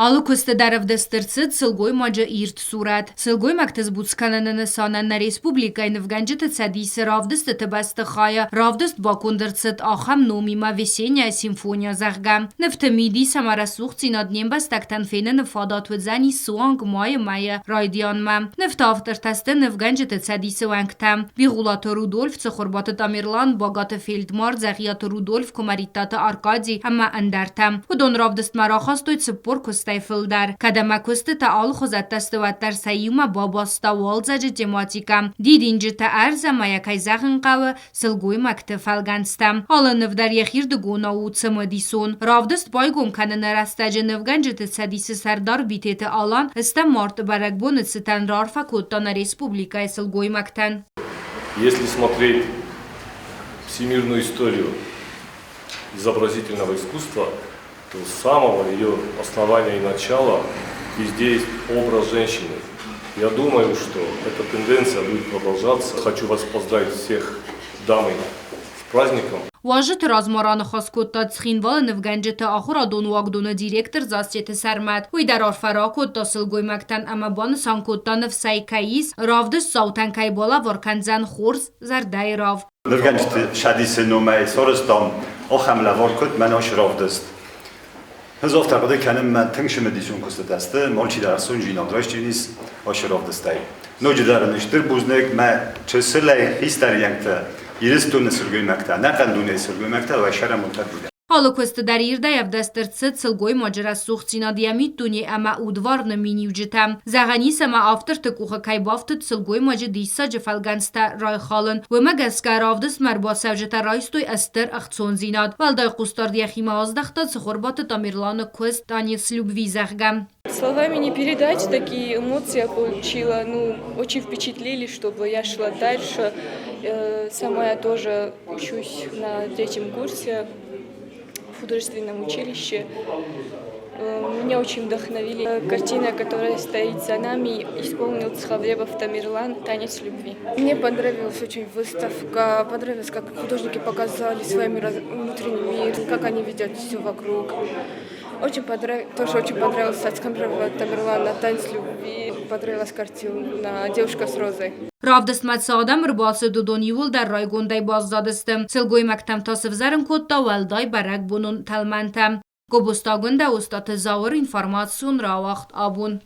Alı köste deref destırtsıd sılgoy maca irt surat. Sılgoy mektez butskananını sananna Respublikay nıvgancıtı tsadisi ravdıstı tıbastı khaya ravdıst bakundırtsıd aham nomima vesenya simfonia zahgam. Nıftamidi samara suğtsin adniem bastaktan fene nıfadat vedzani suang maya maya raydiyanma. Nıfta aftırtastı nıvgancıtı tsadisi vanktam. Bigulatı Rudolf tsıxurbatı Tamirlan bagatı Feldmar zahiyatı Rudolf kumaritatı Arkadi ama endertam. Hudon ravdıst maraxastoy tsıppor köste Filder. Kadama köste ta al khozat tastavatar sayuma babasta walzaje tematikam. Didinci ta arzama yakay zahın qawa silgoy makte falganstam. Alanıv dar yaxir duguna u tsamadison. Ravdist baygum kanana rastaje nıvgancı te sadisi serdar bitete alan istam mart барагбон цитан рарфа коттана республика silgoy maktan. Если смотреть всемирную историю изобразительного искусства, то с самого ее основания и начала везде есть образ женщины. Я думаю, что эта тенденция будет продолжаться. Хочу вас поздравить всех дамы с праздником. Важыт размараны хаскотта цхинвалы нывганжыты ахура донуагдуны директор засчеты сармат. Уйдар арфара котта сылгой мактан амабаны санкотта нывсай каис равдыс саутан кайбола варканзан хорз зардай рав. Нывганжыты шадисы номай сорыстам охамла варкот манош равдыст. Hızov taqada kanim man tınşımı dizyon kustadastı, malçı darsun jinadraş cinis aşıraf dastay. Nojidarın iştir buznek ma çesirlay histariyankta, yiristun sırgıymakta, naqandun sırgıymakta ve şara muntabida. Halı köste dar irdayev destırtsıd silgoy macera suğtsina diyamit duni ama udvarны minivcitam. Zagani sama aftır tıkuha kaybaftıd silgoy maca disa cefalgansta rayxalın. Ve magaska ravdis merba sevjeta raystoy astır axtson zinad. Valday qustar diyahima azdaxtad sıxurbatı Tamirlanı köst tanец любви zahgam. Словами не передать, такие эмоции я получила, очень впечатлили, чтобы я шла дальше. Сама я тоже учусь на 3-м курсе в художественном училище. Меня очень вдохновили. Картина, которая стоит за нами, исполнил Цхавлебов Тамирлан «Танец любви». Мне понравилась очень выставка, понравилось, как художники показали свой внутренний мир, как они видят все вокруг. Тоже очень понравилась Цхавлева Тамирлана «Танец любви», понравилась картина «Девушка с розой». Ravdist matsadam ribası dudon yul dar raygonday bazdadistım. Silgoy maktam tasıvzarın kotta valday barak bunun talmantam. Gobusta günde ustatı zavır informasyon ravaxt abun.